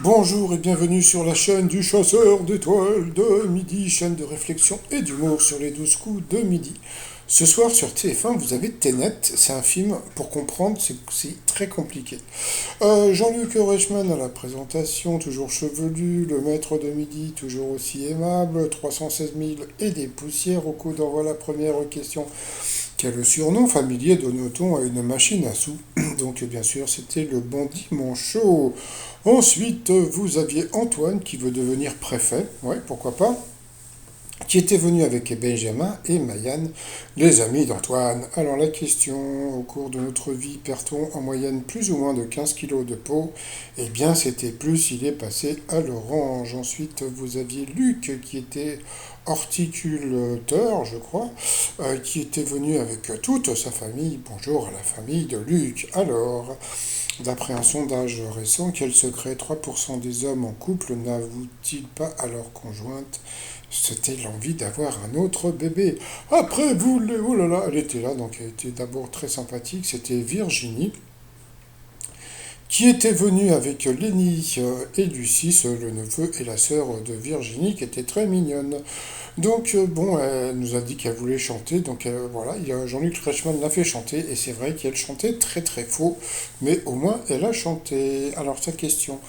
Bonjour et bienvenue sur la chaîne du chasseur d'étoiles de midi, chaîne de réflexion et d'humour sur les 12 coups de midi. Ce soir sur TF1, vous avez Tenet, c'est un film, pour comprendre, c'est très compliqué. Jean-Luc Reichmann à la présentation, toujours chevelu, le maître de midi, toujours aussi aimable, 316 000 et des poussières au coup d'envoi la première question. Quel surnom familier donne-t-on à une machine à sous? Donc bien sûr, c'était le bandit manchot. Ensuite, vous aviez Antoine qui veut devenir préfet, ouais, pourquoi pas, qui était venu avec Benjamin et Mayanne, les amis d'Antoine. Alors la question, au cours de notre vie, perd-on en moyenne plus ou moins de 15 kilos de peau? Eh bien c'était plus, il est passé à l'orange. Ensuite, vous aviez Luc qui était horticulteur, je crois, qui était venu avec toute sa famille. Bonjour à la famille de Luc. Alors, d'après un sondage récent, quel secret 3% des hommes en couple n'avouent-ils pas à leur conjointe? C'était l'envie d'avoir un autre bébé. Après, vous, oh là là, elle était là, donc elle était d'abord très sympathique. C'était Virginie, qui était venue avec Lenny et Lucie, le neveu et la sœur de Virginie, qui était très mignonne. Donc, bon, elle nous a dit qu'elle voulait chanter, donc voilà, Jean-Luc Reichmann l'a fait chanter, et c'est vrai qu'elle chantait très très faux, mais au moins elle a chanté. Alors, sa question.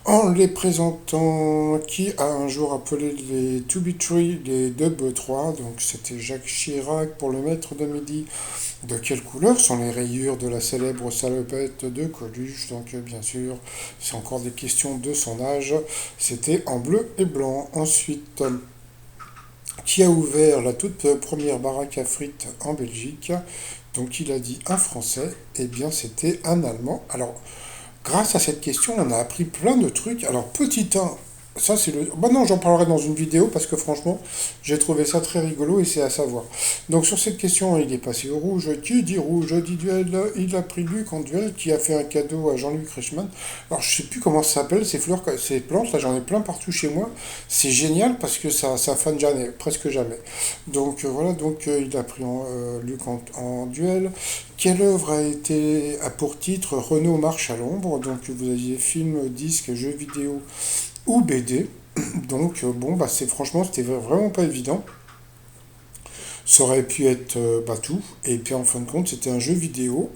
En les présentant, qui a un jour appelé les To Be Tree les Dub 3, donc c'était Jacques Chirac pour le maître de midi. De quelle couleur sont les rayures de la célèbre salopette de Coluche? Donc bien sûr, c'est encore des questions de son âge. C'était en bleu et blanc. Ensuite, qui a ouvert la toute première baraque à frites en Belgique? Donc il a dit un Français. Eh bien c'était un Allemand. Alors grâce à cette question, on a appris plein de trucs. Alors, petit 1, ça c'est le... Bah non, j'en parlerai dans une vidéo parce que franchement, j'ai trouvé ça très rigolo et c'est à savoir. Donc sur cette question, il est passé au rouge. Qui dit rouge dit duel. Il a pris Luc en duel qui a fait un cadeau à Jean-Luc Reichmann. Alors je sais plus comment ça s'appelle, ces fleurs, ces plantes, là j'en ai plein partout chez moi. C'est génial parce que ça fane jamais, presque jamais. Donc voilà, donc il a pris Luc en duel. Quelle œuvre a pour titre Renault marche à l'ombre? Donc vous aviez film, disque, jeux vidéo ou BD. Donc bon, bah c'est franchement, c'était vraiment pas évident. Ça aurait pu être tout. Et puis en fin de compte, c'était un jeu vidéo.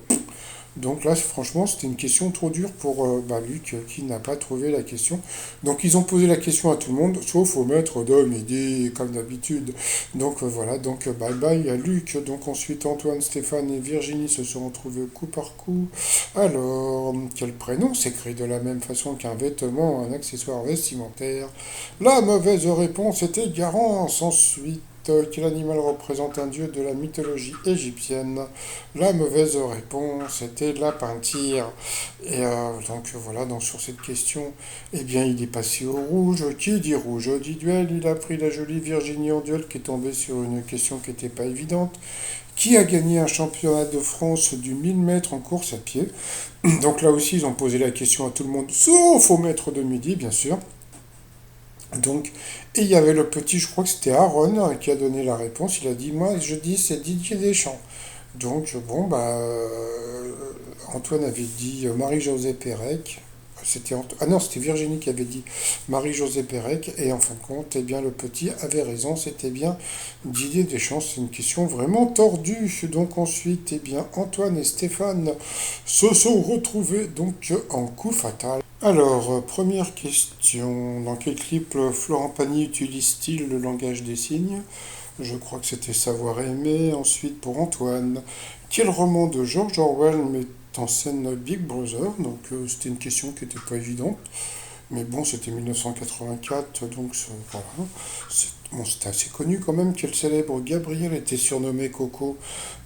Donc là, franchement, c'était une question trop dure pour Luc qui n'a pas trouvé la question. Donc ils ont posé la question à tout le monde, sauf au maître de midi, comme d'habitude. Donc voilà, donc bye bye à Luc. Donc ensuite, Antoine, Stéphane et Virginie se sont retrouvés coup par coup. Alors, quel prénom s'écrit de la même façon qu'un vêtement, un accessoire vestimentaire? La mauvaise réponse était Garance. Ensuite, quel animal représente un dieu de la mythologie égyptienne? La mauvaise réponse était la peinture. Et donc voilà, donc sur cette question, eh bien il est passé au rouge. Qui dit rouge dit duel. Il a pris la jolie Virginie en duel qui est tombée sur une question qui n'était pas évidente. Qui a gagné un championnat de France du 1000 mètres en course à pied? Donc là aussi, ils ont posé la question à tout le monde, sauf au maître de midi, bien sûr. Donc, et il y avait le petit, je crois que c'était Aaron qui a donné la réponse. Il a dit, moi, je dis, c'est Didier Deschamps. Donc, bon, Antoine avait dit Marie-Josée Pérec. Ah non, c'était Virginie qui avait dit Marie-Josée Pérec. Et en fin de compte, eh bien, le petit avait raison. C'était bien Didier Deschamps. C'est une question vraiment tordue. Donc, ensuite, eh bien, Antoine et Stéphane se sont retrouvés donc en coup fatal. Alors, première question. Dans quel clip Florent Pagny utilise-t-il le langage des signes? Je crois que c'était Savoir aimer. Ensuite, pour Antoine, quel roman de George Orwell met en scène Big Brother? Donc, c'était une question qui n'était pas évidente. Mais bon, c'était 1984, donc voilà. Bon, c'était assez connu quand même. Quel célèbre Gabriel était surnommé Coco?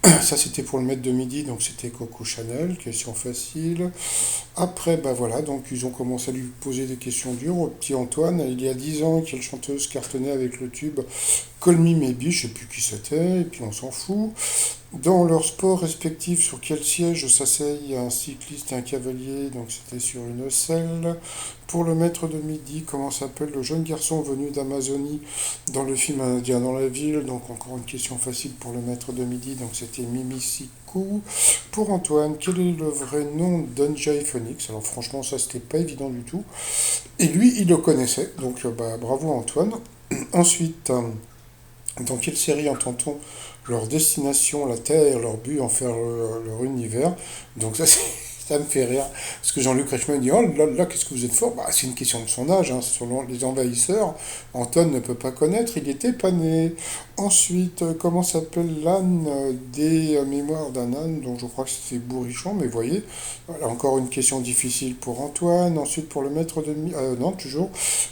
Ça, c'était pour le maître de midi, donc c'était Coco Chanel. Question facile. Après, bah voilà, donc ils ont commencé à lui poser des questions dures au petit Antoine. Il y a 10 ans, quelle chanteuse cartonnait avec le tube Call Me Maybe, je sais plus qui c'était, et puis on s'en fout. Dans leur sport respectif, sur quel siège s'asseyent un cycliste et un cavalier? Donc c'était sur une selle. Pour le maître de midi, comment s'appelle le jeune garçon venu d'Amazonie dans le film Un Indien dans la ville? Donc encore une question facile pour le maître de midi, donc c'était Mimi Sikou. Pour Antoine, quel est le vrai nom d'Enjay Phoenix? Alors franchement, ça c'était pas évident du tout. Et lui, il le connaissait, donc bah, bravo Antoine. Ensuite, dans quelle série entend-on leur destination, la Terre, leur but, en faire leur univers? Donc ça, ça me fait rire. Parce que Jean-Luc Reichmann dit, oh là là, qu'est-ce que vous êtes fort? Bah, c'est une question de son âge, hein, sur les envahisseurs. Antoine ne peut pas connaître, il n'était pas né. Ensuite, comment s'appelle l'âne des mémoires d'un âne? Donc je crois que c'est Bourrichon, mais vous voyez, voilà, encore une question difficile pour Antoine. Ensuite, pour le maître de... non, toujours.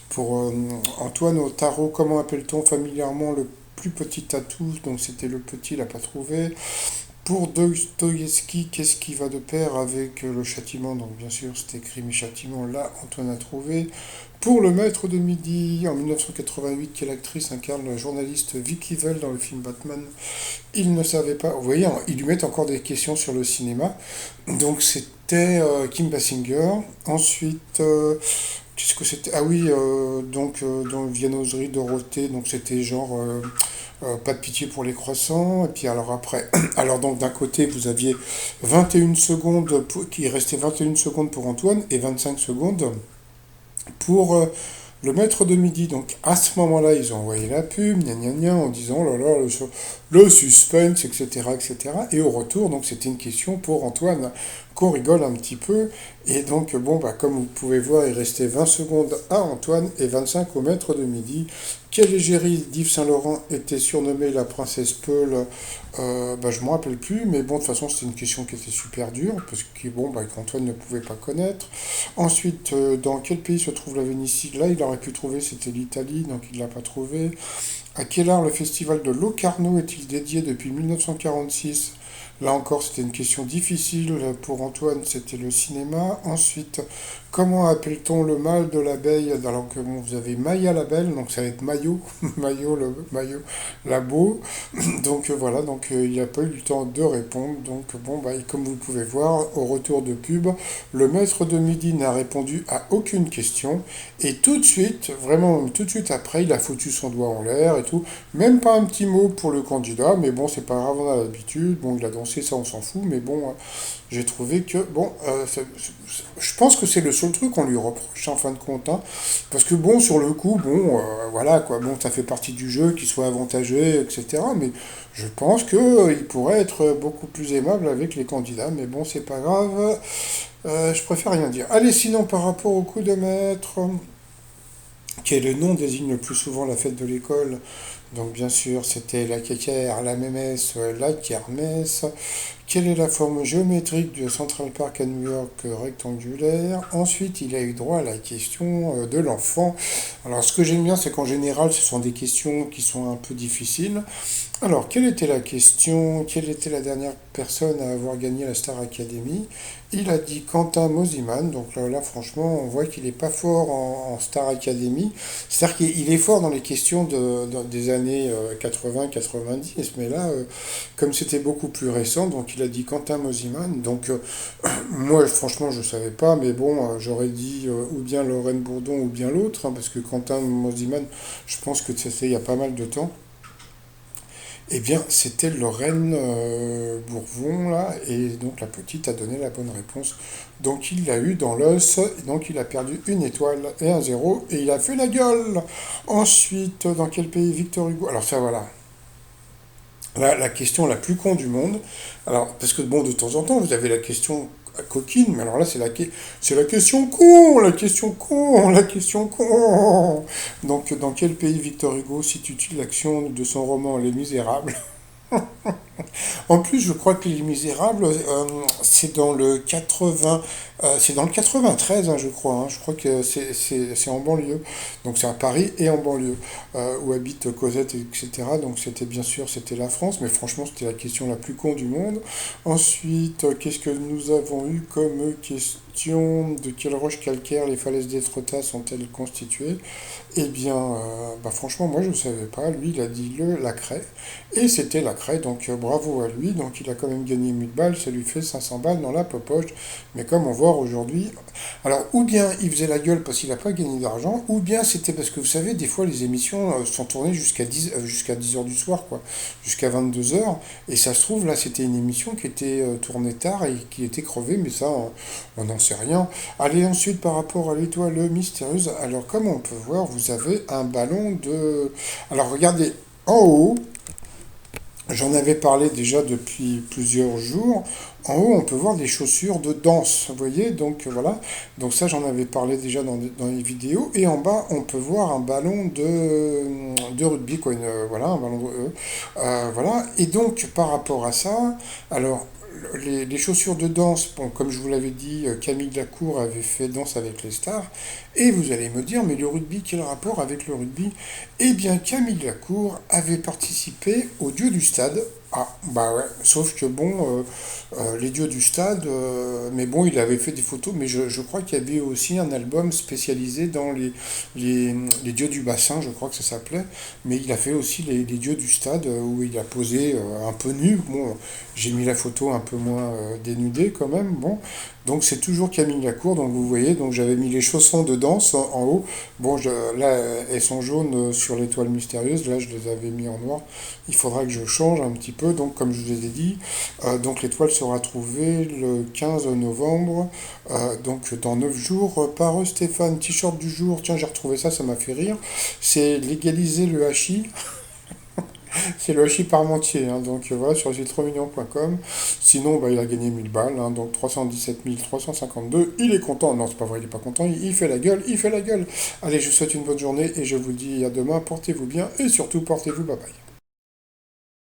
Pour Antoine au tarot, comment appelle-t-on familièrement le plus petit atout? Donc c'était le petit, il n'a pas trouvé. Pour Dostoïevski, qu'est-ce qui va de pair avec le châtiment? Donc bien sûr, c'était crime et châtiment, là Antoine a trouvé. Pour le maître de midi, en 1988, quelle actrice incarne la journaliste Vicky Vale dans le film Batman? Il ne savait pas. Vous voyez, ils lui mettent encore des questions sur le cinéma. Donc c'était Kim Basinger. Ensuite, qu'est-ce que c'était? Ah oui, donc dans Viennoiserie Dorothée, donc c'était genre pas de pitié pour les croissants. Et puis alors après, alors donc d'un côté vous aviez 21 secondes, qui restait 21 secondes pour Antoine et 25 secondes pour le maître de midi. Donc à ce moment-là, ils ont envoyé la pub, gna gna gna, en disant oh là là, le suspense, etc., etc. Et au retour, donc c'était une question pour Antoine, qu'on rigole un petit peu. Et donc, bon, bah, comme vous pouvez voir, il restait 20 secondes à Antoine et 25 au maître de midi. Quelle égérie d'Yves Saint-Laurent était surnommée la princesse Pearl? Bah, je ne me rappelle plus, mais bon, de toute façon, c'était une question qui était super dure, parce que bon, bah, qu'Antoine ne pouvait pas connaître. Ensuite, dans quel pays se trouve la Vénétie? Là, il aurait pu trouver, c'était l'Italie, donc il ne l'a pas trouvé. À quel art le festival de Locarno est-il dédié depuis 1946? Là encore, c'était une question difficile pour Antoine, c'était le cinéma. Ensuite, comment appelle-t-on le mâle de l'abeille? Alors que bon, vous avez Maya l'abeille, donc ça va être Maillot, Maillot, le Maillot, labo. Donc voilà, donc il n'a pas eu le temps de répondre. Donc bon, bah, comme vous pouvez voir, au retour de pub, le maître de midi n'a répondu à aucune question. Et tout de suite, vraiment tout de suite après, il a foutu son doigt en l'air et tout. Même pas un petit mot pour le candidat, mais bon, c'est pas grave, on a l'habitude. Bon, il a dansé, ça on s'en fout, mais bon, j'ai trouvé que, bon, je pense que c'est le seul truc qu'on lui reproche en fin de compte, hein, parce que bon, sur le coup, bon, voilà, quoi, bon, ça fait partie du jeu, qu'il soit avantagé, etc., mais je pense que il pourrait être beaucoup plus aimable avec les candidats, mais bon, c'est pas grave, je préfère rien dire. Allez, sinon, par rapport au coup de maître, quel nom désigne le plus souvent la fête de l'école? Donc bien sûr, c'était la kékère, la mémesse, la kermesse. Quelle est la forme géométrique du Central Park à New York rectangulaire? Ensuite, il a eu droit à la question de l'enfant. Alors ce que j'aime bien, c'est qu'en général, ce sont des questions qui sont un peu difficiles. Alors, quelle était la question? Quelle était la dernière personne à avoir gagné la Star Academy? Il a dit Quentin Mosiman. Donc là, franchement, on voit qu'il n'est pas fort en Star Academy. C'est-à-dire qu'il est fort dans les questions des années 80-90. Mais là, comme c'était beaucoup plus récent, donc il a dit Quentin Mosiman. Donc moi, franchement, je ne savais pas. Mais bon, j'aurais dit ou bien Lorraine Bourdon ou bien l'autre. Hein, parce que Quentin Mosiman, je pense que c'était il y a pas mal de temps. Eh bien, c'était Lorraine Bourvon, là, et donc la petite a donné la bonne réponse. Donc il l'a eu dans l'os, donc il a perdu une étoile et un zéro, et il a fait la gueule. Ensuite, dans quel pays Victor Hugo? Alors ça, voilà, la question la plus con du monde. Alors, parce que bon, de temps en temps, vous avez la question coquine, mais alors là, c'est la question con, la question con, la question con. Donc, dans quel pays Victor Hugo situe-t-il l'action de son roman Les Misérables? En plus, je crois que Les Misérables, c'est dans le 80, c'est dans le 93, hein, je crois. Hein. Je crois que c'est en banlieue. Donc c'est à Paris et en banlieue, où habite Cosette, etc. Donc c'était bien sûr, c'était la France, mais franchement, c'était la question la plus con du monde. Ensuite, qu'est-ce que nous avons eu comme question? De quelle roche calcaire les falaises d'Étretat sont-elles constituées? Eh bien, bah franchement, moi je ne savais pas. Lui, il a dit la craie. Et c'était la craie, donc bravo à lui. Donc il a quand même gagné 1000 balles, ça lui fait 500 balles dans la popoche. Mais comme on voit, voir aujourd'hui. Alors, ou bien il faisait la gueule parce qu'il n'a pas gagné d'argent, ou bien c'était parce que vous savez, des fois les émissions sont tournées jusqu'à 10 heures du soir, quoi, jusqu'à 22 heures. Et ça se trouve, là, c'était une émission qui était tournée tard et qui était crevée, mais ça, on n'en sait rien. Allez, ensuite, par rapport à l'étoile mystérieuse, alors comme on peut voir, vous avez un ballon de... Alors, regardez, en haut, j'en avais parlé déjà depuis plusieurs jours. En haut, on peut voir des chaussures de danse, vous voyez, donc voilà. Donc ça, j'en avais parlé déjà dans les vidéos. Et en bas, on peut voir un ballon de rugby, quoi, voilà, un ballon voilà. Et donc, par rapport à ça, alors, les chaussures de danse, bon, comme je vous l'avais dit, Camille Lacour avait fait Danse avec les stars. Et vous allez me dire, mais le rugby, quel rapport avec le rugby? Eh bien, Camille Lacour avait participé aux Dieux du Stade. Ah, bah ouais, sauf que bon, les Dieux du Stade, mais bon, il avait fait des photos, mais je crois qu'il y avait aussi un album spécialisé dans les Dieux du Bassin, je crois que ça s'appelait, mais il a fait aussi les Dieux du Stade, où il a posé un peu nu. Bon, j'ai mis la photo un peu moins dénudée quand même, bon. Donc c'est toujours Camille Lacour, donc vous voyez, donc j'avais mis les chaussons de danse en haut. Bon, là, elles sont jaunes sur l'étoile mystérieuse, là je les avais mis en noir. Il faudra que je change un petit peu, donc comme je vous ai dit, donc l'étoile sera trouvée le 15 novembre, donc dans 9 jours, par Stéphane. T-shirt du jour, tiens j'ai retrouvé ça, ça m'a fait rire. C'est légaliser le hachis. C'est le hachis parmentier, hein, donc voilà, sur le site 3millions.com. Sinon, bah, il a gagné 1000 balles, hein, donc 317 352. Il est content. Non, c'est pas vrai, il est pas content. Il fait la gueule, il fait la gueule. Allez, je vous souhaite une bonne journée et je vous dis à demain. Portez-vous bien et surtout portez-vous. Bye bye.